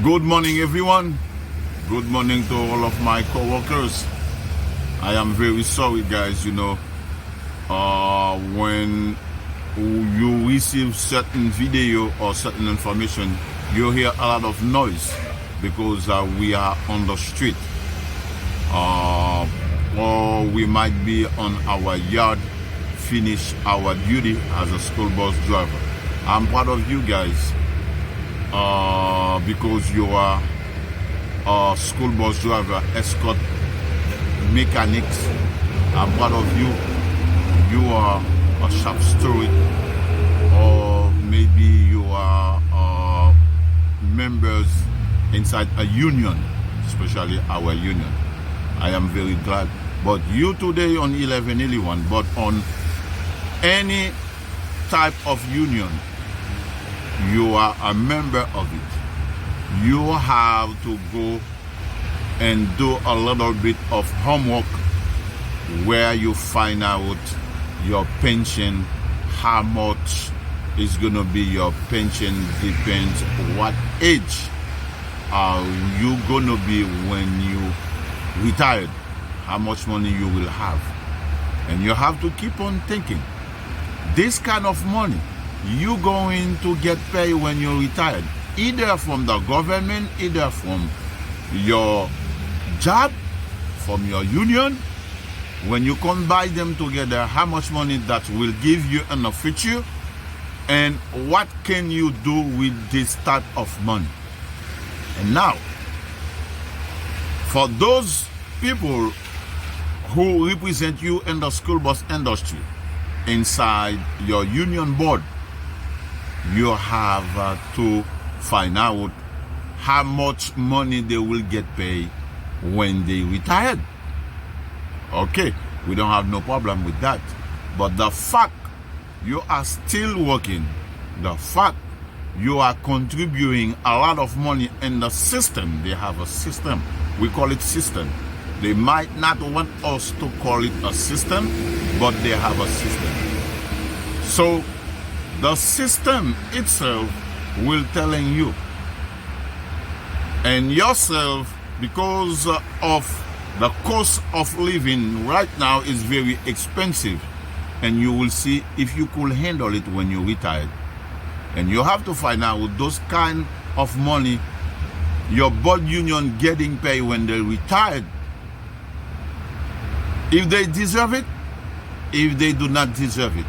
Good morning, everyone. Good morning to all of my co-workers. I am very sorry, guys. When you receive certain video or certain information, you hear a lot of noise because we are on the street, or we might be on our yard, finish our duty as a school bus driver. I'm proud of you guys. Because you are a school bus driver, escort, mechanics. I'm proud of you. You are a sharp story, or maybe you are members inside a union, especially our union. I am very glad. But you today on 1111, but on any type of union, you are a member of it. You have to go and do a little bit of homework where you find out your pension, how much is going to be your pension, depends what age are you going to be when you retired, how much money you will have. And you have to keep on thinking, this kind of money you going to get paid when you're retired, either from the government, either from your job, from your union. When you combine them together, how much money that will give you in the future, and what can you do with this type of money? And now, for those people who represent you in the school bus industry, inside your union board, you have to find out how much money they will get paid when they retired. Okay, we don't have no problem with that. But the fact you are still working, the fact you are contributing a lot of money in the system, they have a system. We call it system. They might not want us to call it a system, but they have a system. So the system itself will telling you and yourself, because of the cost of living right now is very expensive, and you will see if you could handle it when you retired. And you have to find out those kind of money your board union getting paid when they retired, if they deserve it, if they do not deserve it,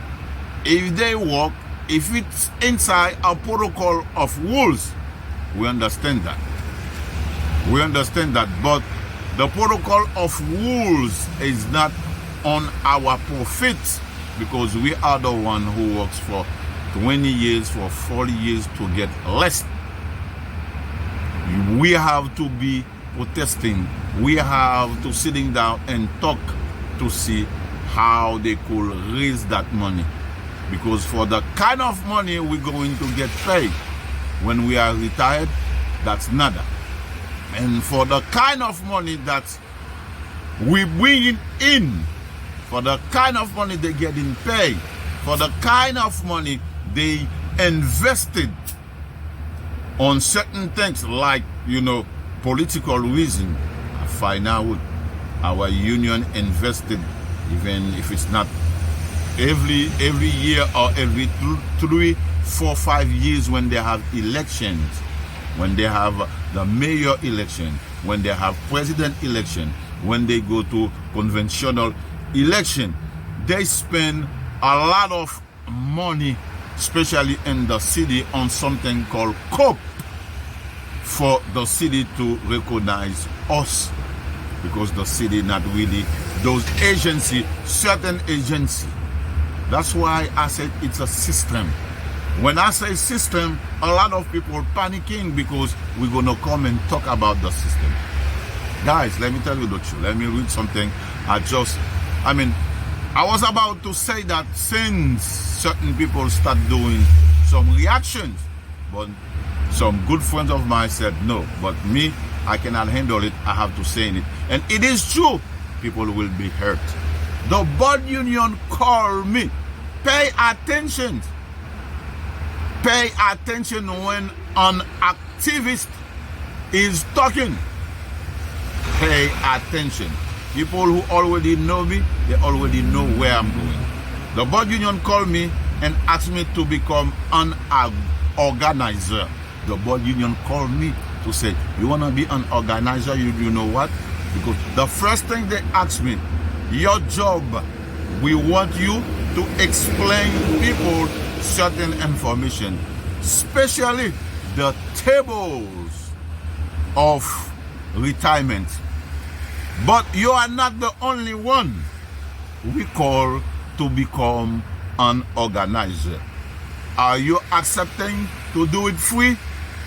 if they work, if it's inside a protocol of rules. We understand that. We understand that, but the protocol of rules is not on our profits, because we are the one who works for 20 years, for 40 years to get less. We have to be protesting. We have to sitting down and talk to see how they could raise that money. Because for the kind of money we're going to get paid when we are retired, that's nada. And for the kind of money that we bring in, for the kind of money they getting paid, for the kind of money they invested on certain things like, political reason, I find out our union invested, even if it's not every year or every 3, 4, 5 years, when they have elections, when they have the mayor election, when they have president election, when they go to conventional election, they spend a lot of money, especially in the city, on something called COP, for the city to recognize us, because the city not really those agency, certain agency. That's why I said it's a system. When I say system, a lot of people are panicking because we're going to come and talk about the system. Guys, let me tell you the truth. Let me read something. I was about to say that since certain people start doing some reactions, but some good friends of mine said no. But me, I cannot handle it. I have to say it. And it is true. People will be hurt. The board union called me. Pay attention. Pay attention when an activist is talking, pay attention. People who already know me, they already know where I'm going. The Bud Union called me and asked me to become an organizer. The Bud Union called me to say, you want to be an organizer? You know what? Because the first thing they asked me, your job, we want you to explain people certain information, especially the tables of retirement. But you are not the only one we call to become an organizer. Are you accepting to do it free?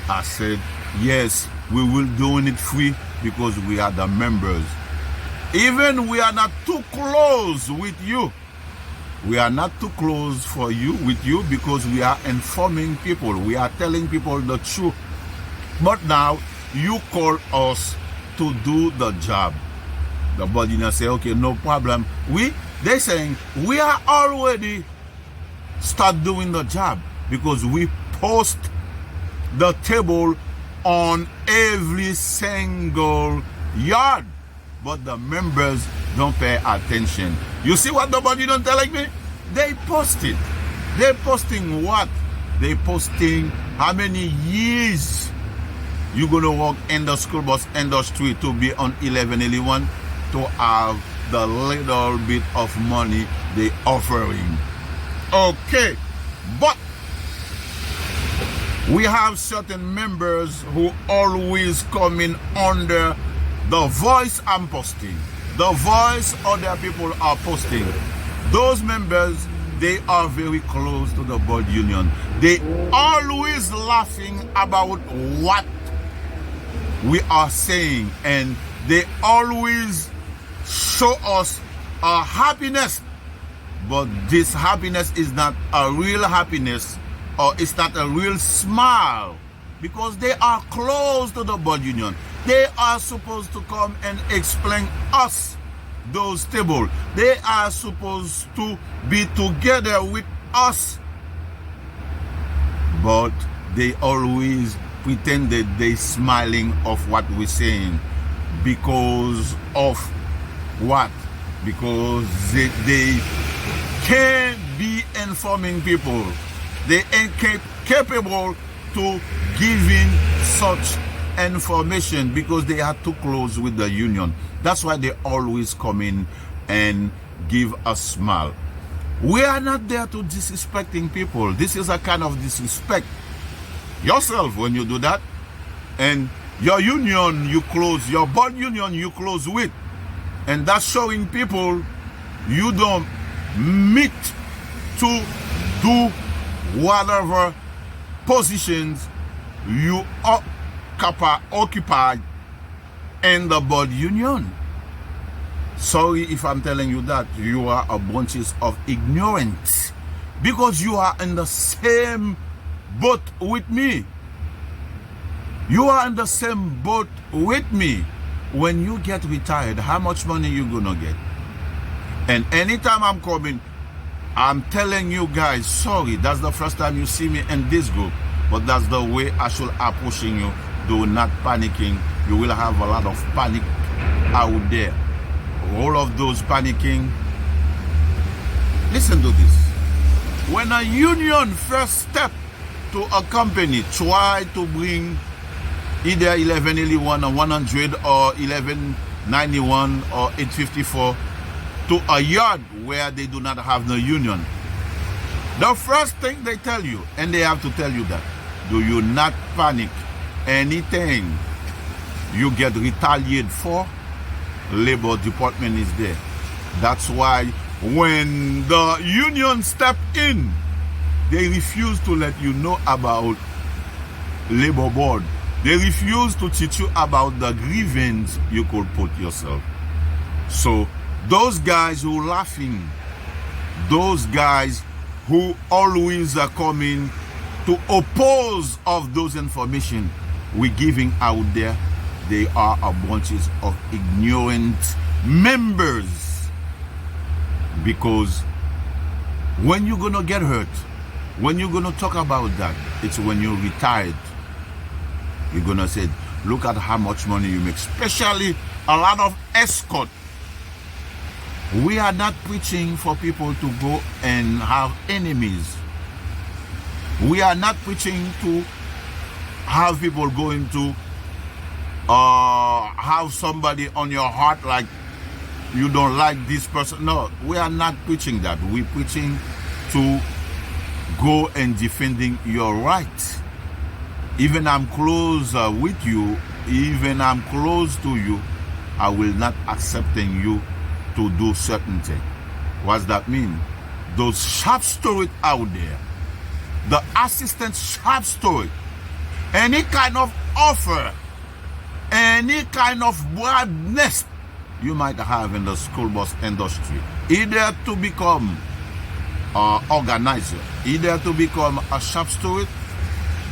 I said, yes, we will doing it free because we are the members. Even we are not too close with you. We are not too close with you because we are informing people. We are telling people the truth. But now you call us to do the job. The Bud Union say, okay, no problem. They saying we are already start doing the job because we post the table on every single yard, but the members don't pay attention. You see what the Bud Union telling me? They post it. They posting what? They posting how many years you gonna work in the school bus industry to be on 1181 to have the little bit of money they offering. Okay, but we have certain members who always come in under the voice I'm posting, the voice other people are posting. Those members, they are very close to the Bud Union. They always laughing about what we are saying, and they always show us a happiness. But this happiness is not a real happiness, or it's not a real smile, because they are close to the Bud Union. They are supposed to come and explain us those tables. They are supposed to be together with us. But they always pretend that they smiling of what we're saying. Because of what? Because they can't be informing people. They ain't capable to giving such information because they are too close with the union. That's why they always come in and give a smile. We are not there to disrespecting people. This is a kind of disrespect yourself when you do that. And your union you close, your Bud Union you close with, and that's showing people you don't meet to do whatever positions you occupy in the Bud Union. Sorry if I'm telling you that. You are a bunches of ignorance because you are in the same boat with me. You are in the same boat with me. When you get retired, how much money you gonna get? And anytime I'm coming, I'm telling you guys, sorry, that's the first time you see me in this group, but that's the way I should approaching you. Do not panicking. You will have a lot of panic out there. All of those panicking. Listen to this. When a union first step to a company, try to bring either 1181 or 100 or 1191 or 854 to a yard where they do not have no union. The first thing they tell you, and they have to tell you that, do you not panic. Anything you get retaliated for, Labor Department is there. That's why when the union step in, they refuse to let you know about Labor Board. They refuse to teach you about the grievance you could put yourself. So those guys who are laughing, those guys who always are coming to oppose of those information we're giving out there, they are a bunches of ignorant members. Because when you're gonna get hurt, when you're gonna talk about that, it's when you're retired. You're gonna say, Look at how much money you make, especially a lot of escort. We are not preaching for people to go and have enemies. We are not preaching to have people going to have somebody on your heart like you don't like this person. No, we are not preaching that. We're preaching to go and defending your rights. Even I'm close with you, even I'm close to you, I will not accepting you to do certain things. What's that mean? Those sharp stories out there, the assistant sharp story, any kind of offer, any kind of broadness you might have in the school bus industry, either to become an organizer, either to become a shop steward,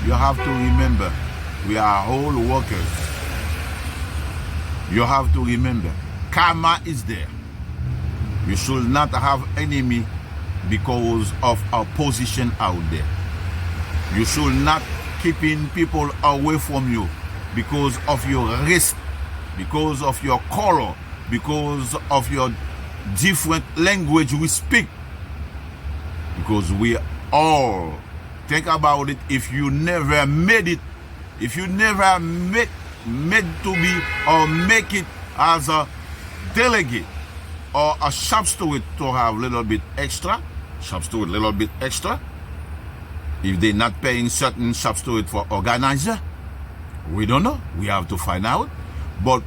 you have to remember we are all workers. You have to remember karma is there. You should not have enemy because of a position out there. You should not keeping people away from you because of your race, because of your color, because of your different language we speak. Because we all, think about it, if you never made it, if you never made to be or make it as a delegate or a shop steward to have a little bit extra, shop steward little bit extra, if they're not paying certain shop steward for organizer, we don't know. We have to find out. But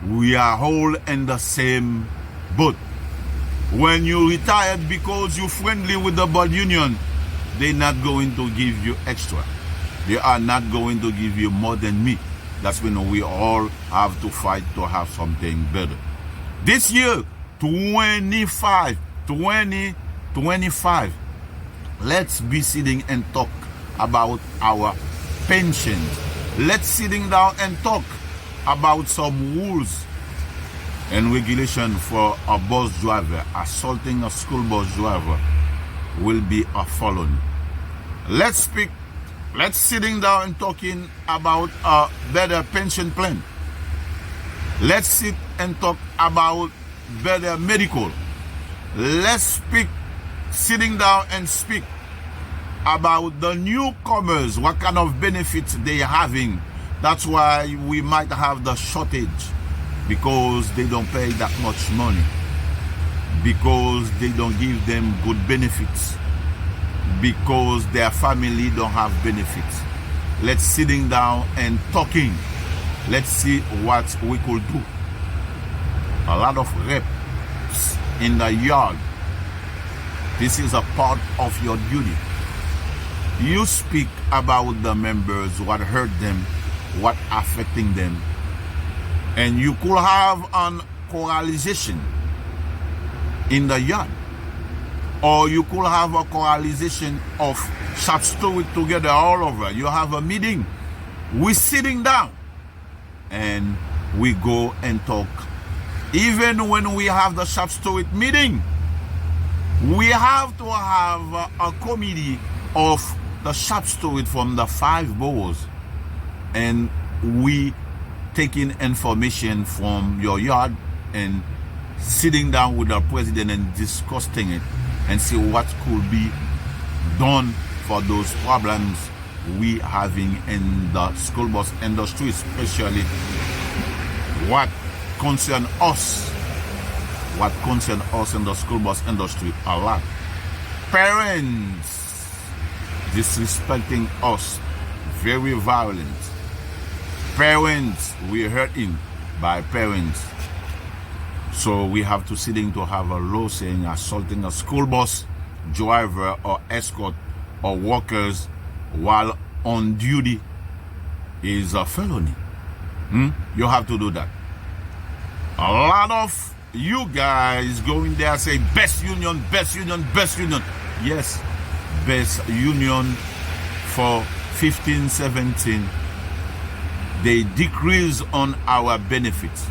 we are all in the same boat. When you retired because you're friendly with the bud union, they're not going to give you extra. They are not going to give you more than me. That's when we all have to fight to have something better. This year, 2025, let's be sitting and talk about our pensions. Let's sitting down and talk about some rules and regulation for a bus driver. Assaulting a school bus driver will be a felony. Let's sitting down and talking about a better pension plan. Let's sit and talk about better medical. Let's sitting down and speak about the newcomers, what kind of benefits they are having. That's why we might have the shortage, because they don't pay that much money, because they don't give them good benefits, because their family don't have benefits. Let's sitting down and talking. Let's see what we could do. A lot of reps in the yard. This is a part of your duty. You speak about the members, what hurt them, what affecting them. And you could have an coalition in the yard. Or you could have a coalition of shop steward together all over. You have a meeting. We're sitting down and we go and talk. Even when we have the shop steward meeting, we have to have a committee of the shop steward from the 5 boroughs, and we taking information from your yard and sitting down with the president and discussing it and see what could be done for those problems we having in the school bus industry, especially what concern us in the school bus industry a lot. Parents disrespecting us, very violent. Parents, we're hurting by parents. So we have to sitting to have a law saying assaulting a school bus driver or escort or workers while on duty is a felony. You have to do that. A lot of you guys going there say best union, best union, best union. Yes, best union for 15, 17. They decrease on our benefits.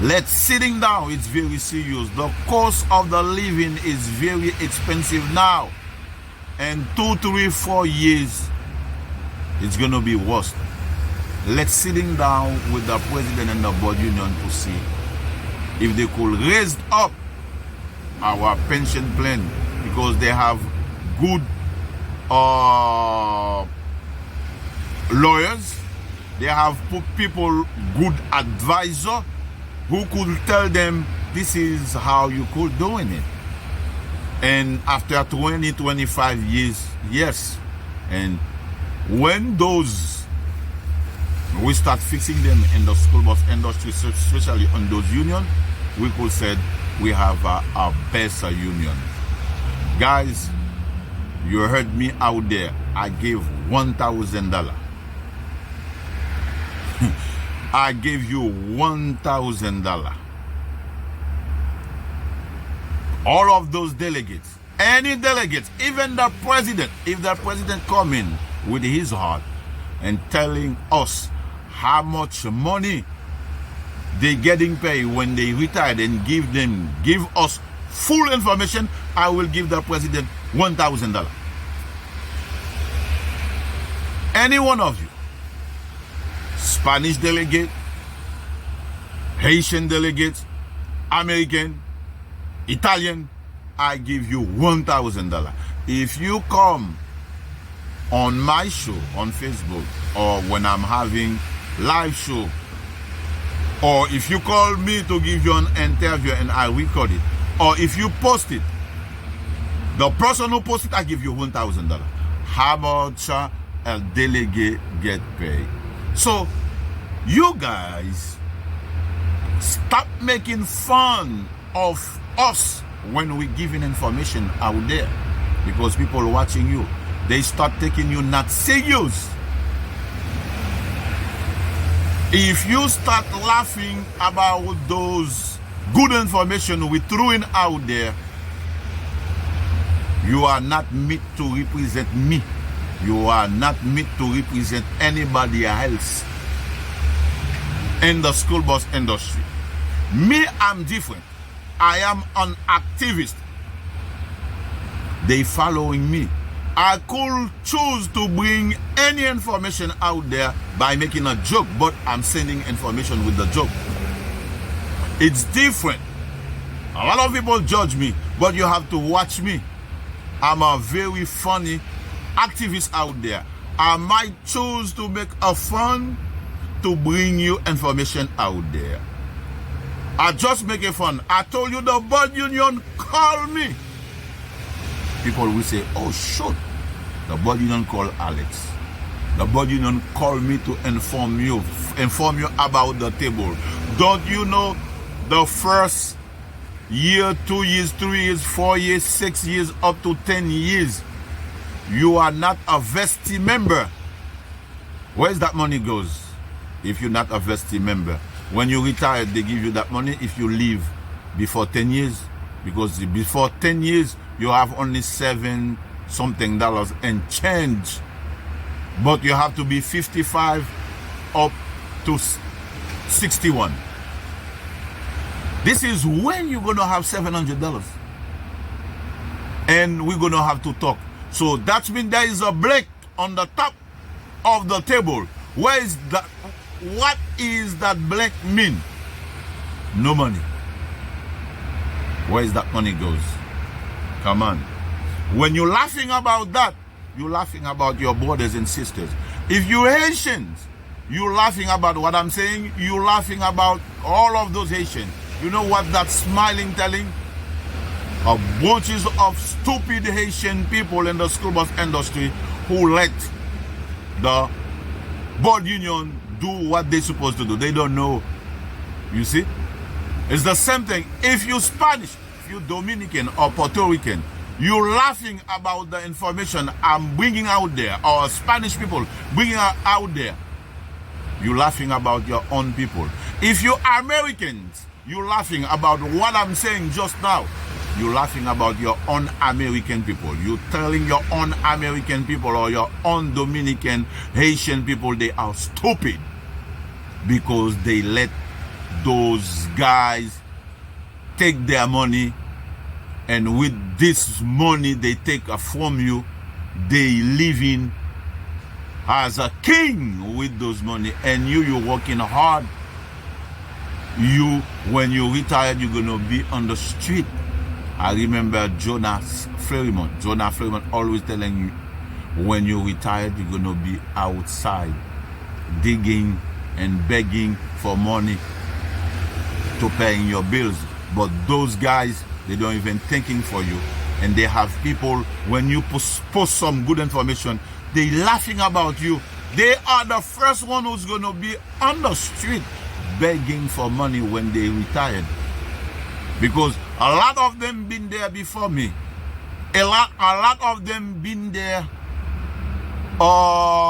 Let's sitting down. It's very serious. The cost of the living is very expensive now. And 2, 3, 4 years, it's going to be worse. let's sitting down with the president and the board union to see if they could raise up our pension plan, because they have good lawyers, they have people, good advisor who could tell them this is how you could doing it. And after 20-25 years, yes, and when those we start fixing them in the school bus industry, especially on those unions, we could say we have a better union. Guys, you heard me out there. I gave $1,000. I gave you $1,000. All of those delegates, any delegates, even the president, if the president come in with his heart and telling us how much money they getting paid when they retired, and give us full information, I will give the president $1,000. Any one of you, Spanish delegate, Haitian delegate, American, Italian, I give you $1,000. If you come on my show on Facebook, or when I'm having live show, or if you call me to give you an interview and I record it, or if you post it, the person who posted, I give you $1,000. How much a delegate get paid? So you guys stop making fun of us when we giving information out there, because people watching you, they start taking you not serious. If you start laughing about those good information we throwing out there, you are not meant to represent me. You are not meant to represent anybody else in the school bus industry. Me, I'm different. I am an activist. They following me. I could choose to bring any information out there by making a joke, but I'm sending information with the joke. It's different. A lot of people judge me, but you have to watch me. I'm a very funny activist out there. I might choose to make a fun to bring you information out there. I just make it fun. I told you the board union called me. People will say, oh shoot, the board union called Alex. The board union called me to inform you about the table. Don't you know the first year, 2 years, 3 years, 4 years, 6 years, up to 10 years, you are not a vested member. Where's that money goes if you're not a vested member? When you retire, they give you that money if you leave before 10 years. Because before 10 years, you have only $7 something and change. But you have to be 55 up to 61. This is when you're going to have $700. And we're going to have to talk. So that means there is a break on the top of the table. Where is that? What is that black mean? No money. Where is that money goes? Come on. When you're laughing about that, you're laughing about your brothers and sisters. If you're Haitians, you're laughing about what I'm saying. You're laughing about all of those Haitians. You know what that smiling telling? A bunches of stupid Haitian people in the school bus industry who let the board union do what they're supposed to do. They don't know. You see? It's the same thing. If you're Spanish, if you're Dominican or Puerto Rican, you're laughing about the information I'm bringing out there, or Spanish people bringing out there. You're laughing about your own people. If you're Americans, you're laughing about what I'm saying just now. You're laughing about your own American people. You're telling your own American people or your own Dominican, Haitian people they are stupid because they let those guys take their money, and with this money they take from you, they living as a king with those money, and you're working hard. When you retired, you're gonna be on the street. I remember Jonah Fremont always telling you, when you're retired, you're gonna be outside digging and begging for money to paying your bills. But those guys, they don't even thinking for you. And they have people, when you post some good information, they laughing about you. They are the first one who's gonna be on the street begging for money when they retired. Because a lot of them been there before me. A lot of them been there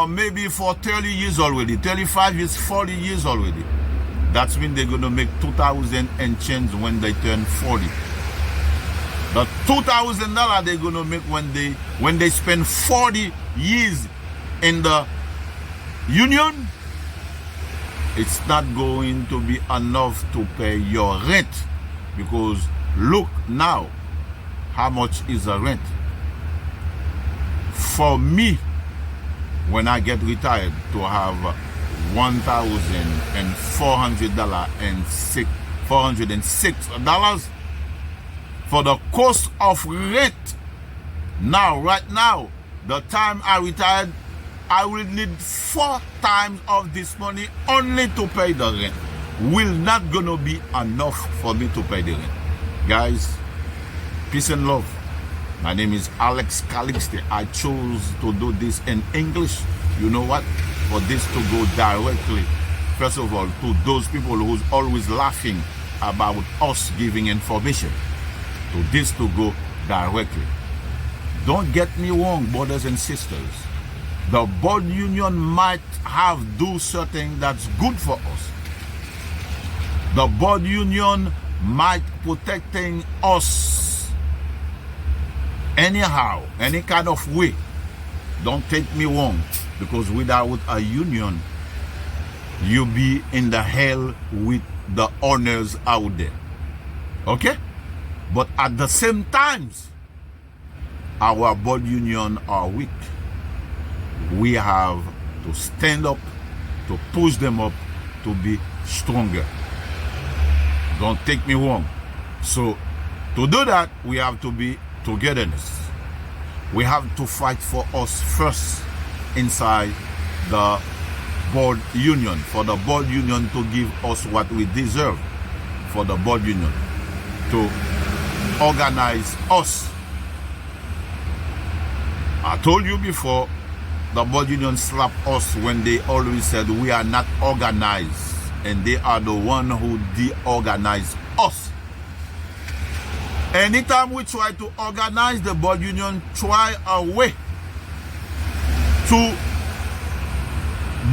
maybe for 30 years already, 35 years, 40 years already. That's when they're gonna make 2,000 and change when they turn 40. The $2,000 they're gonna make when they spend 40 years in the union, it's not going to be enough to pay your rent. Because look now, how much is the rent? For me, when I get retired, to have $1,406 for the cost of rent. Now, right now, the time I retired, I will need 4 times of this money only to pay the rent. Will not gonna be enough for me to pay the rent. Guys, peace and love. My name is Alex Calixte. I chose to do this in English. You know what? For this to go directly, first of all, to those people who's always laughing about us giving information, to this to go directly. Don't get me wrong, brothers and sisters. The board union might have do something that's good for us. The board union might protecting us anyhow, any kind of way. Don't take me wrong, because without a union, you'll be in the hell with the owners out there. Okay? But at the same times, our board union are weak. We have to stand up, to push them up, to be stronger. Don't take me wrong. So to do that, we have to be togetherness. We have to fight for us first inside the board union, for the board union to give us what we deserve, for the board union to organize us. I told you before, the board union slapped us when they always said we are not organized, and they are the one who de-organize us. Anytime we try to organize, the board union try a way to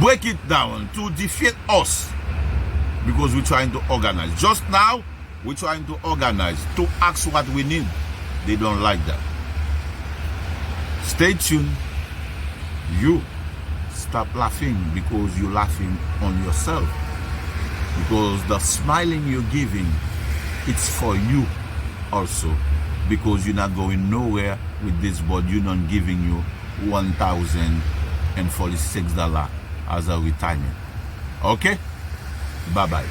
break it down, to defeat us, because we're trying to organize. Just now, we're trying to organize, to ask what we need. They don't like that. Stay tuned. You stop laughing, because you're laughing on yourself. Because the smiling you're giving, it's for you also, because you're not going nowhere with this board union giving you $1,046 as a retirement. Okay? Bye-bye.